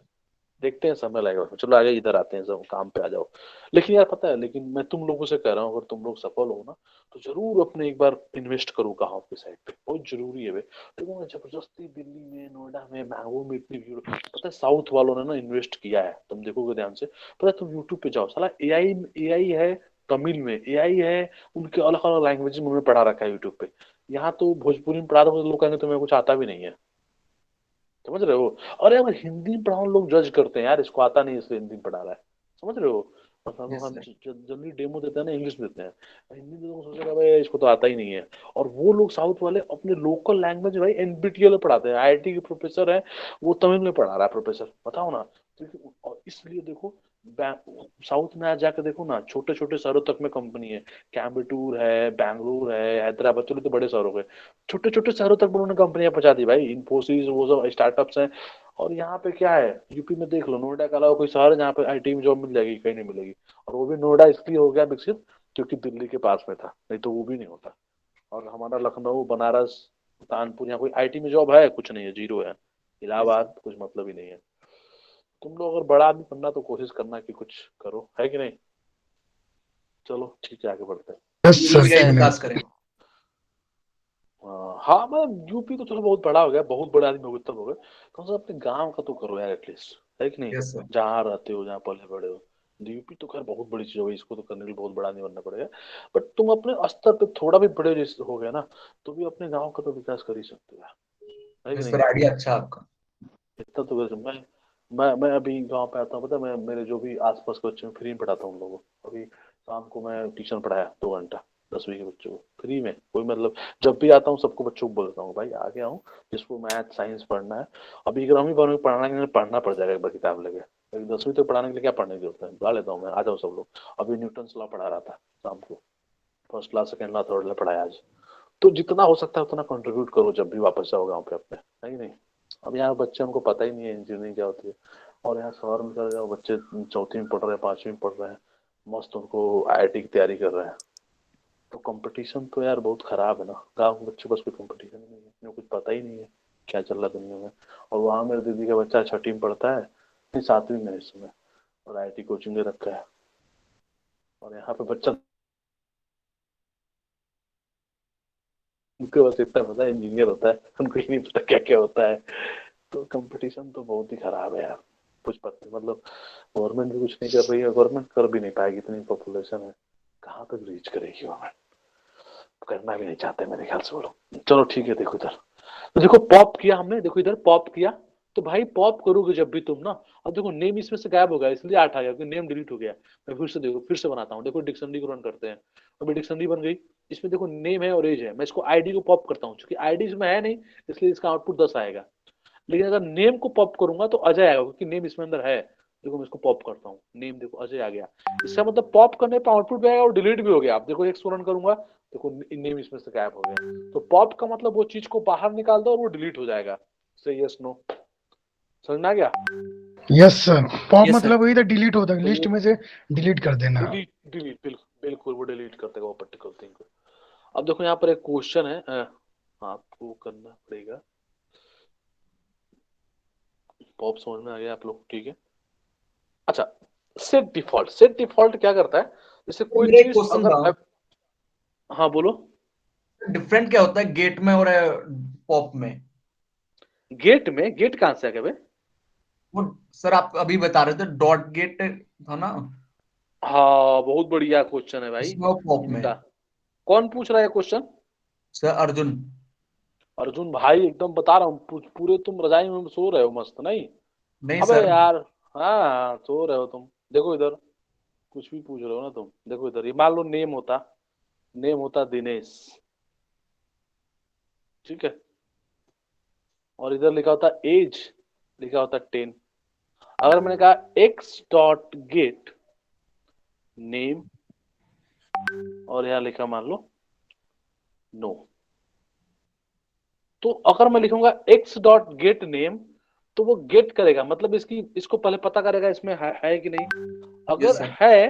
देखते हैं, समय लगेगा। चलो आगे इधर आते हैं, सब काम पे आ जाओ। लेकिन यार पता है, लेकिन मैं तुम लोगों से कह रहा हूँ, अगर तुम लोग सफल हो ना तो जरूर अपने एक बार इन्वेस्ट करो गाँव के साइड पे, बहुत जरूरी है भाई। देखो मैं जबरदस्ती दिल्ली में, नोएडा में, बैंगलोर में इतनी भीड़, पता है साउथ वालों ने ना इन्वेस्ट किया है, तुम देखोगे ध्यान से। पता है, तुम यूट्यूब पे जाओ, साला एआई एआई है, तमिल में एआई है, उनके अलग अलग लैंग्वेज में उन्होंने पढ़ा रखा है यूट्यूब पे। यहाँ तो भोजपुरी में पढ़ा दो तो लोग कहेंगे तुम्हें कुछ आता भी नहीं है, समझ रहे हो। और यार हिंदी में पढ़ाओ, लोग जज करते हैं यार, इसको आता नहीं इसलिए हिंदी में पढ़ा रहा है, समझ रहे हो। मतलब यस हम सर। जनरली डेमो देते हैं ना, इंग्लिश में देते हैं, हिंदी में तो सोचेगा भाई इसको तो आता ही नहीं है। और वो लोग साउथ वाले अपने लोकल लैंग्वेज भाई एनपीटीईएल में पढ़ाते हैं, आईआईटी के प्रोफेसर है, वो तमिल में पढ़ा रहा है प्रोफेसर, बताओ ना। और इसलिए देखो, साउथ में आज जाकर देखो ना, छोटे छोटे शहरों तक में कंपनी है। कैम्बटूर है, बैंगलोर है, हैदराबाद, चलो तो बड़े शहरों के, छोटे छोटे शहरों तक उन्होंने कंपनियां पहुंचा दी भाई, इन्फोसिस वो सब स्टार्टअप्स हैं। और यहाँ पे क्या है, यूपी में देख लो, नोएडा के अलावा कोई शहर है जहाँ पे आईटी में जॉब मिल जाएगी, कहीं नहीं मिलेगी। और वो भी नोएडा इसलिए हो गया विकसित क्योंकि दिल्ली के पास में था, नहीं तो वो भी नहीं होता। और हमारा लखनऊ, बनारस, कानपुर, यहाँ कोई आईटी में जॉब है कुछ नहीं है, जीरो है। इलाहाबाद कुछ मतलब ही नहीं है। तुम लोग अगर बड़ा आदमी बनना तो कोशिश करना कि कुछ करो, है कि नहीं। चलो ठीक है, आगे बढ़ते हैं। यस सर, यूपी का ही क्यों नहीं। विकास करें। हाँ मतलब यूपी तो चलो बहुत बड़ा हो गया, बहुत बड़े आदमी हो गए तब हो गए, कम से कम अपने गांव का तो करो यार एटलीस्ट, है कि नहीं। Yes sir. जहाँ रहते हो, जहाँ पले बड़े हो। यूपी तो खैर बहुत बड़ी चीज हो गई, इसको तो करने के लिए बहुत बड़ा नहीं बनना पड़ेगा। बट तुम अपने स्तर पे थोड़ा भी बड़े जैसे हो गया ना, तो भी अपने गांव का तो विकास कर ही सकते हो, है कि यस नहीं। सर, आइडिया अच्छा है आपका। इतना तो वैसे मैं अभी गांव पे आता हूँ, पता है, मैं मेरे जो भी आसपास के बच्चे हैं फ्री में पढ़ाता हूँ उन लोगों को। अभी शाम को मैं ट्यूशन पढ़ाया 2 घंटा, 10वीं के बच्चों को फ्री में, कोई मतलब। जब भी आता हूँ सबको बच्चों को बोलता हूँ भाई आ गया हूँ, जिसको मैथ साइंस पढ़ना है। अभी 11वीं 12वीं पढ़ाने के लिए पढ़ना पड़ जाएगा एक बार किताब लेके, लेकिन 10वीं तक पढ़ाने के लिए क्या पढ़ने की जरूरत है, बुला लेता हूँ मैं, आ जाओ सब लोग। अभी न्यूटन लॉ पढ़ा रहा था शाम को, first class second class third class पढ़ाया आज। तो जितना हो सकता है उतना कंट्रीब्यूट करो जब भी वापस जाओ गाँव पे अपने, है कि नहीं। अब यहाँ बच्चे, उनको पता ही नहीं है इंजीनियरिंग क्या होती है। और यहाँ शहर में चले जाओ, बच्चे चौथी में पढ़ रहे हैं, 5वीं में पढ़ रहे हैं, मस्त उनको आईआईटी की तैयारी कर रहे हैं। तो कंपटीशन तो यार बहुत खराब है ना, गाँव के बच्चों को कोई कंपटीशन नहीं है, इन्हें कुछ पता ही नहीं है क्या चल रहा है दुनिया में। और वहाँ मेरे दीदी का बच्चा 6वीं में पढ़ता है, नहीं 7वीं में इस समय, और आईआईटी कोचिंग ले रखा है। और यहाँ पे बच्चा, उनको बस इतना पता है इंजीनियर होता है, उनको ही नहीं पता क्या क्या होता है। तो कंपटीशन तो बहुत ही खराब है यार, कुछ पता मतलब। गवर्नमेंट भी कुछ नहीं कर रही है, गवर्नमेंट कर भी नहीं पाएगी, इतनी पॉपुलेशन है, कहाँ तक रीच करेगी गवर्नमेंट। करना भी नहीं चाहते मेरे ख्याल से वो लोग। चलो ठीक है, देखो इधर, तो देखो पॉप किया हमने, देखो इधर पॉप किया। तो भाई पॉप करोगे जब भी तुम ना, अब देखो नेम इसमें से गायब हो गया, इसलिए 8 आ गया क्योंकि नेम डिलीट हो गया। मैं फिर से देखो, फिर से बनाता हूँ, देखो डिक्शनरी को रन करते हैं। अभी डिक्शनरी बन गई, इसमें देखो नेम है और एज है। मैं इसको आईडी को पॉप करता हूँ, क्योंकि आईडी इसमें है नहीं, इसलिए इसका आउटपुट 10 आएगा। लेकिन अगर नेम को पॉप करूंगा तो अजय आएगा, क्योंकि नेम इसमें अंदर है। देखो मैं इसको पॉप करता हूँ, नेम देखो अजय आ गया। इसका मतलब पॉप करने पर आउटपुट भी आएगा और डिलीट भी हो गया। आप देखो एक रन करूंगा, देखो नेम इसमें से गायब हो गया। तो पॉप का मतलब वो चीज को बाहर निकाल दो और वो डिलीट हो जाएगा। से यस नो, समझ में आ गया। Yes sir, pop yes sir. मतलब वही तो डिलीट होता है, तो लिस्ट ये में से डिलीट कर देना। डिलीट डिलीट बिल्कुल बिल्कुल, वो डिलीट कर देगा वो पर्टिकुलर थिंग को। अब देखो यहाँ पर एक क्वेश्चन है, आपको करना पड़ेगा। पॉप समझ में आ गया आप लोग, ठीक है। अच्छा, सेट डिफॉल्ट क्या करता है, जैसे कोई मेरा एक चीज क्वेश्चन था, हाँ बोलो। डिफरेंट क्या होता है गेट में और पॉप में? गेट कहाँ से आ गया बे? वो सर आप अभी बता रहे थे डॉट गेट था ना, हाँ बहुत बढ़िया क्वेश्चन है भाई इसमें और पॉप में। इनका। कौन पूछ रहा है क्वेश्चन? सर अर्जुन। अर्जुन भाई, एकदम बता रहा हूँ, पूरे तुम रजाई में सो रहे हो मस्त, नहीं? नहीं अबे सर। यार, हाँ सो रहे हो तुम। देखो इधर, कुछ भी पूछ रहे हो ना तुम, देखो इधर, ये मान लो नेम होता दिनेश, ठीक है, और इधर लिखा होता एज, लिखा होता 10। अगर मैंने कहा एक्स डॉट गेट नेम, और यहाँ लिखा मान लो नो, तो अगर मैं लिखूंगा एक्स डॉट गेट नेम, तो वो गेट करेगा, मतलब इसको पहले पता करेगा इसमें है कि नहीं। यस अगर सर। है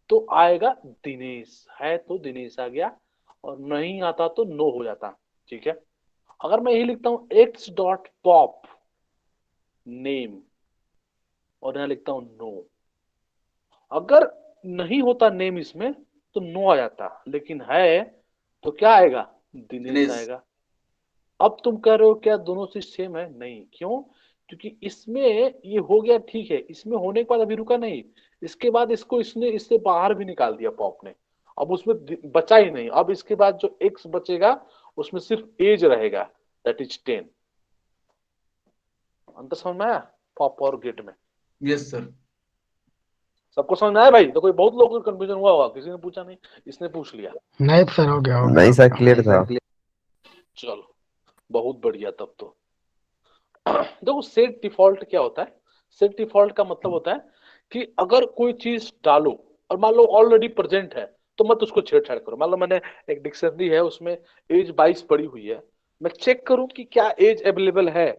तो आएगा दिनेश, है तो दिनेश आ गया, और नहीं आता तो नो हो जाता, ठीक है। अगर मैं यही लिखता हूं एक्स डॉट पॉप नेम, और यहाँ लिखता हूं नो, अगर नहीं होता नेम इसमें तो नो आ जाता, लेकिन है तो क्या आएगा, दिनेश दिनेश। आएगा। अब तुम कह रहे हो क्या दोनों चीज सेम है? नहीं, क्यों? क्योंकि इसमें ये हो गया, ठीक है, इसमें होने के बाद अभी रुका नहीं, इसके बाद इसको इसने इससे बाहर भी निकाल दिया पॉप ने, अब उसमें बचा ही नहीं। अब इसके बाद जो एक्स बचेगा उसमें सिर्फ एज रहेगा, दैट इज 10। अंतर समझ में आया पॉप और गेट में? Yes sir. सबको समझ में आया भाई? तो कोई बहुत लोगों को कंफ्यूजन हुआ होगा, किसी ने पूछा नहीं, इसने पूछ लिया। नहीं सर, हो गया नहीं सर, क्लियर था। चलो बहुत बढ़िया, तब तो देखो सेट डिफॉल्ट क्या होता है। सेट डिफॉल्ट का मतलब होता है कि अगर कोई चीज डालो और मान लो ऑलरेडी प्रेजेंट है, तो मत उसको छेड़छाड़ करो। मान लो मैंने एक डिक्शनरी है, उसमें एज 22 पड़ी हुई है, मैं चेक करूं कि क्या एज अवेलेबल है।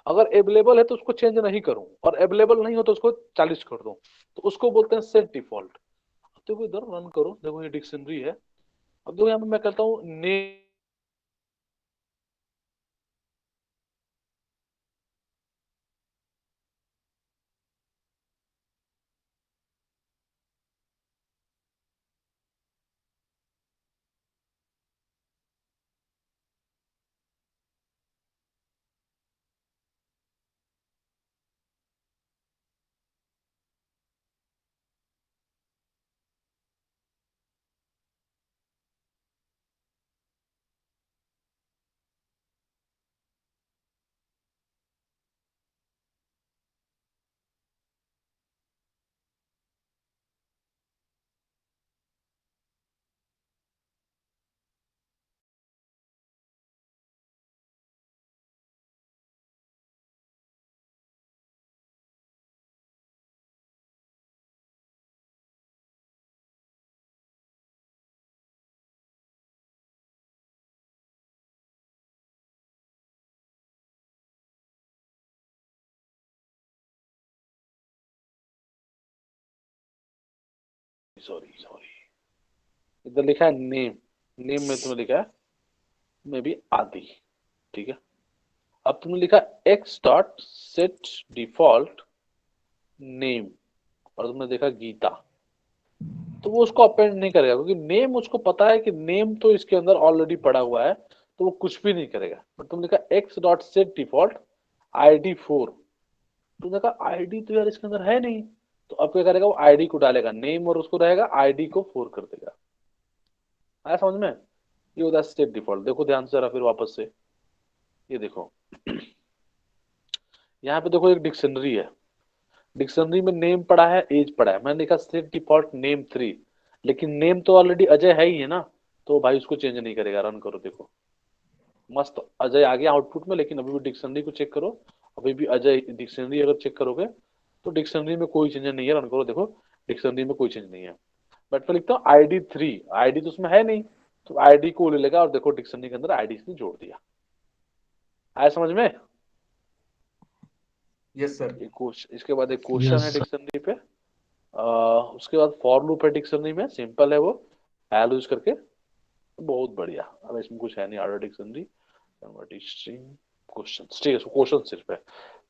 अगर अवेलेबल है तो उसको चेंज नहीं करूं, और अवेलेबल नहीं हो तो उसको 40 कर दूं, तो उसको बोलते हैं सेट डिफॉल्ट। देखो इधर रन करो, देखो ये डिक्शनरी है। अब देखो यहाँ पे मैं करता हूँ नेम, सॉरी सॉरी, इधर लिखा है नेम, नेम में तुम्हें लिखा है मे बी आदि, ठीक है। अब तुमने लिखा x dot set default name, और तुमने देखा गीता, तो वो उसको अपेंड नहीं करेगा, क्योंकि नेम उसको पता है कि नेम तो इसके अंदर ऑलरेडी पड़ा हुआ है, तो वो कुछ भी नहीं करेगा। पर तुमने लिखा x dot set default ID 4, तुमने कहा आईडी तो यार इसके अंदर है नहीं, तो अब क्या करेगा, वो आईडी को डालेगा, नेम और उसको रहेगा, आईडी को 4 कर देगा। आया समझ में? ये होता है स्टेट डिफॉल्ट। देखो ध्यान से जरा फिर वापस से, ये देखो यहाँ पे देखो एक डिक्शनरी है, डिक्शनरी में नेम पड़ा है, एज पड़ा है, मैंने लिखा सेट डिफॉल्ट नेम 3, लेकिन नेम तो ऑलरेडी अजय है ही है ना, तो भाई उसको चेंज नहीं करेगा। रन करो, देखो मस्त अजय आ गया आउटपुट में, लेकिन अभी भी डिक्शनरी को चेक करो, अभी भी अजय डिक्शनरी अगर चेक करोगे तो डिक्शनरी में कोई चेंज नहीं है। रन करो, देखो डिक्शनरी में कोई चेंज नहीं है। बट मैं लिखता हूँ आईडी 3, आईडी तो उसमें है नहीं, तो आईडी को ले लेगा, और देखो डिक्शनरी के अंदर आईडी इसने जोड़ दिया। आया समझ में? Yes sir. इसके बाद एक क्वेश्चन है यस सर। डिक्शनरी पे, उसके बाद फॉर लूप है डिक्शनरी में, सिंपल है वो, एल यूज करके, बहुत बढ़िया। अब इसमें कुछ है नहीं, order dictionary convert string question, ठीक है, क्वेश्चन सिर्फ है।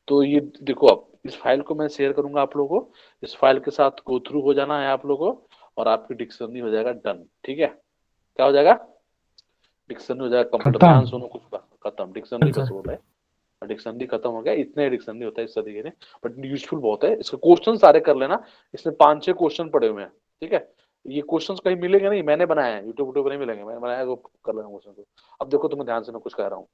तो ये देखो, अब इस फाइल को मैं शेयर करूंगा आप लोगों को, इस फाइल के साथ गो थ्रू हो जाना है आप लोगों को, और आपकी डिक्शनरी हो जाएगा डन। ठीक है, क्या हो जाएगा? डिक्शनरी हो जाएगा कंप्लीट। खत्म। ध्यान सुनो, कुछ खत्म, डिक्शनरी बस सर हो रहा है, डिक्शनरी खत्म हो गया। इतने डिक्शनरी होता है इस तरीके से, बट यूजफुल बहुत है। इसके क्वेश्चन सारे कर लेना, इसमें 5-6 क्वेश्चन पड़े हुए हैं। ठीक है, ये क्वेश्चंस कहीं मिलेंगे नहीं, मैंने बनाया है, यूट्यूब पर नहीं मिलेंगे, मैंने बनाया है, वो कर लेना क्वेश्चन को। अब देखो तुम्हें ध्यान से मैं कुछ कह रहा हूँ।